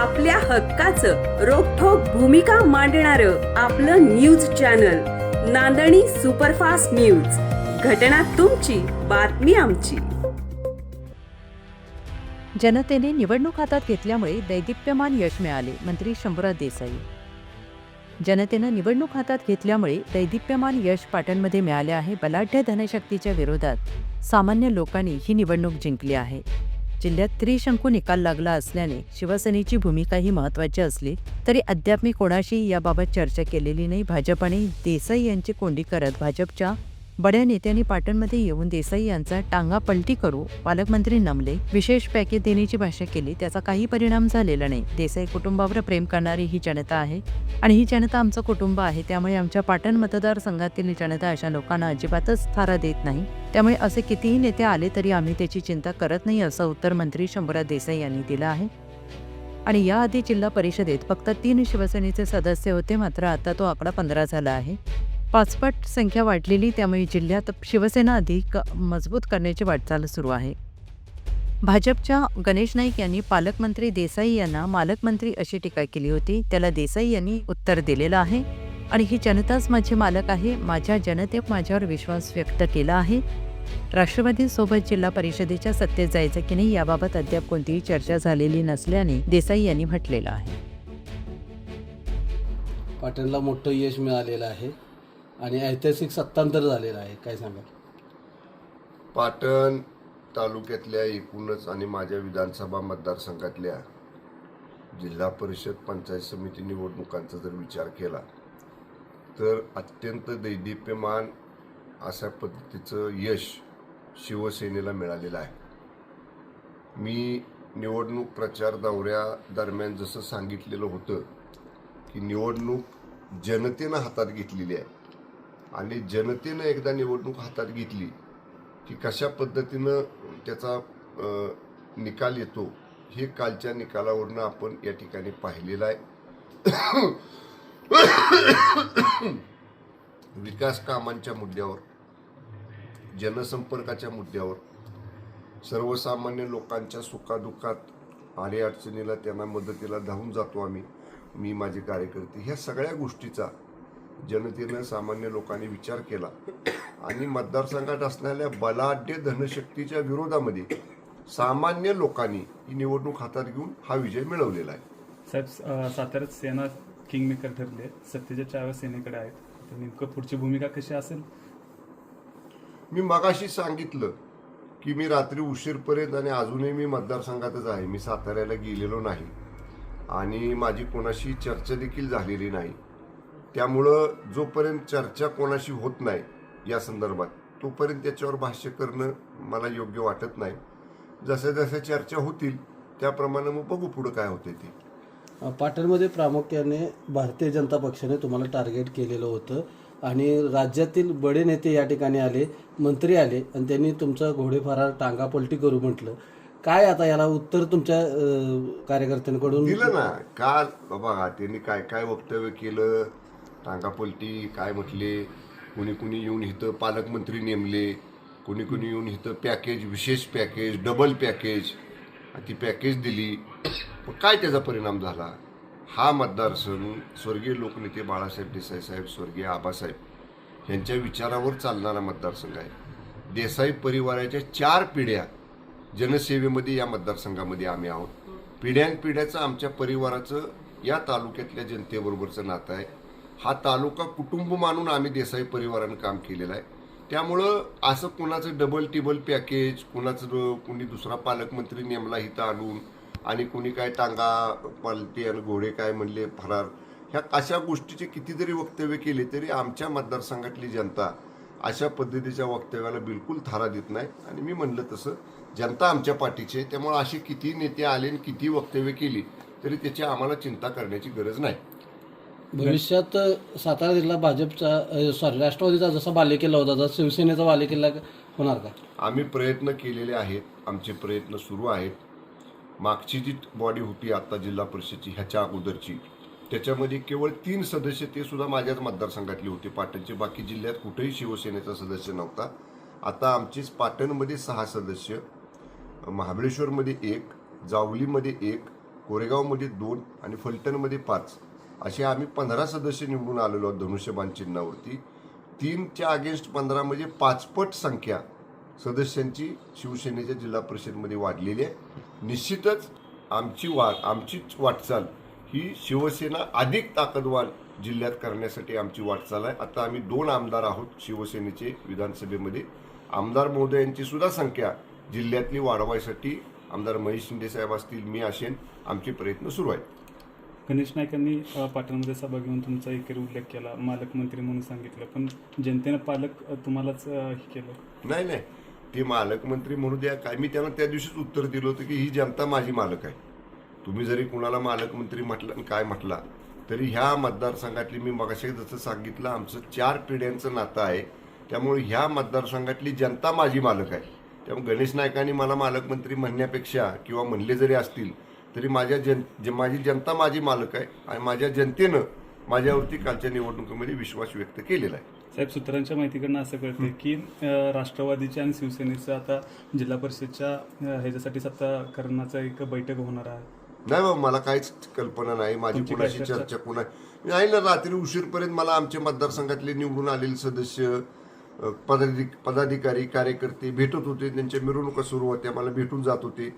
आपल्या हक्काचं रोखठोक भूमिका मांडणारं आपलं न्यूज चॅनल नांदणी सुपरफास्ट न्यूज. घटना तुमची, बातमी आमची. जनतेने निवडणूक हातात घेतल्यामुळे दैदिप्यमान यश मिळाले, मंत्री शंभूराज देसाई. जनतेनं निवडणूक हातात घेतल्यामुळे दैदिप्यमान यश पाटणमध्ये मिळाले आहे. बलाढ्य धनशक्तीच्या विरोधात सामान्य लोकांनी ही निवडणूक जिंकली आहे. जिल्ह्यात त्रिशंकू निकाल लागला असल्याने शिवसेनेची भूमिकाही महत्त्वाची असली तरी अद्याप मी कोणाशी याबाबत चर्चा केलेली नाही. भाजपाने देसाई यांची कोंडी करत भाजपच्या बड्या नेत्यांनी पाटणमध्ये येऊन देसाई यांचा टांगा पलटी करू पालकमंत्री नमले विशेष पॅकेज देण्याची भाषा केली. त्याचा काही परिणाम झालेला नाही. देसाई कुटुंबावर प्रेम करणारी ही जनता आहे आणि ही जनता आमचं कुटुंब आहे. त्यामुळे आमच्या पाटण मतदारसंघातील जनता अशा लोकांना अजिबातच थारा देत नाही. त्यामुळे असे कितीही नेते आले तरी आम्ही त्याची चिंता करत नाही, असं उत्तर मंत्री शंभूराज देसाई यांनी दिलं आहे. आणि याआधी जिल्हा परिषदेत फक्त 3 शिवसेनेचे सदस्य होते, मात्र आता तो आकडा 15 झाला आहे. 5 पट संख्या वाढलेली, त्यामुळे जिल्ह्यात शिवसेना अधिक मजबूत करण्याची वाटचाल सुरू आहे. भाजपच्या गणेश नाईक यांनी पालकमंत्री देसाई यांना मालकमंत्री अशी टीका केली होती. त्याला देसाई यांनी उत्तर दिलेलं आहे आणि ही जनताच माझे मालक आहे. माझ्या जनतेत माझ्यावर विश्वास व्यक्त केला आहे. राष्ट्रवादीसोबत जिल्हा परिषदेच्या सत्तेत जायचं की नाही याबाबत अद्याप कोणतीही चर्चा झालेली नसल्याने देसाई यांनी म्हटलेलं आहे. पाटणला मोठं यश मिळालेलं आहे आणि ऐतिहासिक सत्तांतर झालेलं आहे. काय सांगाल? पाटण तालुक्यातल्या एकूणच आणि माझ्या विधानसभा मतदारसंघातल्या जिल्हा परिषद पंचायत समिती निवडणुकांचा जर विचार केला तर अत्यंत दैदिप्यमान अशा पद्धतीचं यश शिवसेनेला मिळालेलं आहे. मी निवडणूक प्रचार दौऱ्यादरम्यान जसं सांगितलेलं होतं की निवडणूक जनतेनं हातात घेतलेली आहे आणि जनतेनं एकदा निवडणूक हातात घेतली की कशा पद्धतीनं त्याचा निकाल येतो हे कालच्या निकालावरनं आपण या ठिकाणी पाहिलेलं आहे. विकास कामांच्या मुद्द्यावर, जनसंपर्काच्या मुद्द्यावर, सर्वसामान्य लोकांच्या सुखादुःखात अडचणीला त्यांना मदतीला धावून जातो आम्ही, मी माझे कार्यकर्ते. ह्या सगळ्या गोष्टीचा जनतेनं सामान्य लोकांनी विचार केला आणि मतदारसंघात असणाऱ्या बलाढ्य धनशक्तीच्या विरोधामध्ये सामान्य लोकांनी ही निवडणूक हातात घेऊन हा विजय मिळवलेला आहे. साहेब, साताऱ्यात सेना किंगमेकर ठरले, सत्तेच्या चाव्या सेनेकडे आहेत, तर नेमकं पुढची भूमिका कशी असेल? मी मगाशी सांगितलं की मी रात्री उशीरपर्यंत आणि अजूनही मी मतदारसंघातच आहे. मी साताऱ्याला गेलेलो नाही आणि माझी कोणाशी चर्चा देखील झालेली नाही. त्यामुळं जोपर्यंत चर्चा कोणाशी होत नाही या संदर्भात तोपर्यंत त्याच्यावर भाष्य करणं मला योग्य वाटत नाही. जसं जसं चर्चा होतील त्याप्रमाणे मग बघू पुढं काय होते ते. पाटणमध्ये प्रामुख्याने भारतीय जनता पक्षाने तुम्हाला टार्गेट केलेलं होतं आणि राज्यातील बडे नेते या ठिकाणी आले, मंत्री आले आणि त्यांनी तुमचा घोडेफारा टांगा पलटी करू म्हटलं. काय आता याला उत्तर तुमच्या कार्यकर्त्यांकडून दिलं ना? काल बघा त्यांनी काय काय वक्तव्य केलं, टांगापलटी काय म्हटले, कुणी कुणी येऊन इथं पालकमंत्री नेमले, कुणी कुणी येऊन इथं पॅकेज, विशेष पॅकेज, डबल पॅकेज, ती पॅकेज दिली. मग काय त्याचा परिणाम झाला? हा मतदारसंघ स्वर्गीय लोकनेते बाळासाहेब देसाई साहेब, स्वर्गीय आबासाहेब यांच्या विचारावर चालणारा मतदारसंघ आहे. देसाई परिवाराच्या 4 पिढ्या जनसेवेमध्ये या मतदारसंघामध्ये आम्ही आहोत. पिढ्यानपिढ्याचं आमच्या परिवाराचं या तालुक्यातल्या जनतेबरोबरचं नातं आहे. हा तालुका कुटुंब मानून आम्ही देसाई परिवारानं काम केलेलं आहे. त्यामुळं असं कुणाचं डबल टिबल पॅकेज, कुणी दुसरा पालकमंत्री नेमला इथं आणून आणि कुणी काय टांगा पलटी आणि घोडे काय म्हणले फरार, ह्या अशा गोष्टीचे किती जरी वक्तव्य केले तरी आमच्या मतदारसंघातली जनता अशा पद्धतीच्या वक्तव्याला बिलकुल थारा देत नाही. आणि मी म्हणलं तसं जनता आमच्या पाठीची आहे. त्यामुळे असे किती नेते आले आणि किती वक्तव्य केली तरी त्याची आम्हाला चिंता करण्याची गरज नाही. भविष्यात सातारा जिल्हा भाजपचा राष्ट्रवादीचा जसा बालेकिल्ला होता तसा शिवसेनेचा बालेकिल्ला होणार का? आम्ही प्रयत्न केलेले आहेत, आमचे प्रयत्न सुरू आहेत. मागची जी बॉडी होती आता जिल्हा परिषदची ह्याच्या अगोदरची, त्याच्यामध्ये केवळ 3 सदस्य, ते सुद्धा माझ्याच मतदारसंघातले होते पाटणचे. बाकी जिल्ह्यात कुठेही शिवसेनेचा सदस्य नव्हता. आता आमचीच पाटणमध्ये 6 सदस्य, महाबळेश्वरमध्ये 1, जावलीमध्ये 1, कोरेगावमध्ये 2 आणि फलटणमध्ये 5 असे आम्ही 15 सदस्य निवडून आलेलो आहोत धनुष्यबाण चिन्हावरती. 3च्या अगेन्स्ट 15 म्हणजे 5 पट संख्या सदस्यांची शिवसेनेच्या जिल्हा परिषदमध्ये वाढलेली आहे. निश्चितच आमचीच वाटचाल ही शिवसेना अधिक ताकदवान जिल्ह्यात करण्यासाठी आमची वाटचाल आहे. आता आम्ही 2 आमदार आहोत शिवसेनेचे विधानसभेमध्ये. आमदार महोदयांची सुद्धा संख्या जिल्ह्यातली वाढवायसाठी आमदार महेश शिंदे साहेब असतील, मी असेन, आमचे प्रयत्न सुरू आहेत. गणेश नाईकांनी पाटणमध्ये सभा घेऊन तुमचा एकेरी उल्लेख केला, मालक मंत्री म्हणून सांगितलं, पण जनतेनं पालक तुम्हालाच हे केलं. नाही, ते मालकमंत्री म्हणू द्या काय. मी त्यांना त्या दिवशीच उत्तर दिलं होतं की ही जनता माझी मालक आहे. तुम्ही जरी कुणाला मालकमंत्री म्हटलं आणि काय म्हटला तरी ह्या मतदारसंघातली, मी मगाशी जसं सांगितलं, आमचं 4 पिढ्यांचं नातं आहे. त्यामुळे ह्या मतदारसंघातली जनता माझी मालक आहे. त्यामुळे गणेश नाईकांनी मला मालकमंत्री म्हणण्यापेक्षा किंवा म्हणले जरी असतील तरी माझी जनता माझी मालक आहे आणि माझ्या जनतेनं माझ्यावरती कालच्या निवडणुकीमध्ये विश्वास व्यक्त केलेला आहे. साहेब, सूत्रांच्या माहितीकडनं असं कळते की राष्ट्रवादीच्या आणि शिवसेनेचं आता जिल्हा परिषदच्या ह्याच्यासाठी सत्ताकरणाचा एक बैठक होणार आहे. नाही बाबा, मला काहीच कल्पना नाही. माझी कुणाशी चर्चा नाही ना. रात्री उशीरपर्यंत मला आमच्या मतदारसंघातले निवडून आलेले सदस्य, पदाधिकारी, कार्यकर्ते भेटत होते. त्यांच्या मिरवणुका सुरू होत्या, मला भेटून जात होते.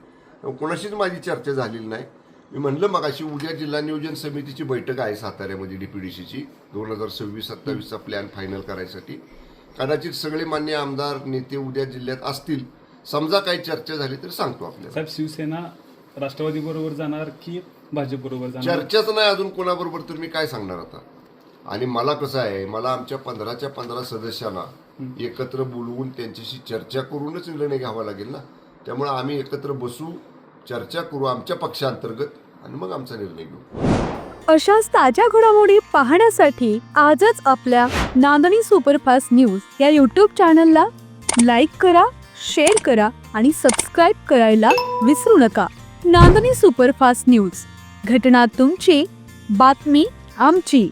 कोणाशीच माझी चर्चा झालेली नाही. मी म्हणलं मगाशी उद्या जिल्हा नियोजन समितीची बैठक आहे साताऱ्यामध्ये DPDCची 2026-27चा प्लॅन फायनल करायसाठी. कदाचित सगळे मान्य आमदार नेते उद्या जिल्ह्यात असतील. समजा काही चर्चा झाली तर सांगतो आपल्याला. साहेब, शिवसेना राष्ट्रवादी बरोबर जाणार की भाजप बरोबर जाणार? चर्चाच नाही अजून कोणाबरोबर, तर मी काय सांगणार आता. आणि मला कसं आहे, मला आमच्या 15च्या 15 सदस्यांना एकत्र बोलवून त्यांच्याशी चर्चा करूनच निर्णय घ्यावा लागेल ना. त्यामुळे आम्ही एकत्र बसू, चर्चा करू आमच्या पक्षांतर्गत आणि मग आमचा निर्णय घेऊ. अशाच ताज्या घडामोडी पाहण्यासाठी आजच आपल्या नांदणी सुपरफास्ट न्यूज या यूट्यूब चॅनलला लाईक करा, शेअर करा आणि सबस्क्राईब करायला विसरू नका. नांदणी सुपरफास्ट न्यूज, घटना तुमची, बातमी आमची.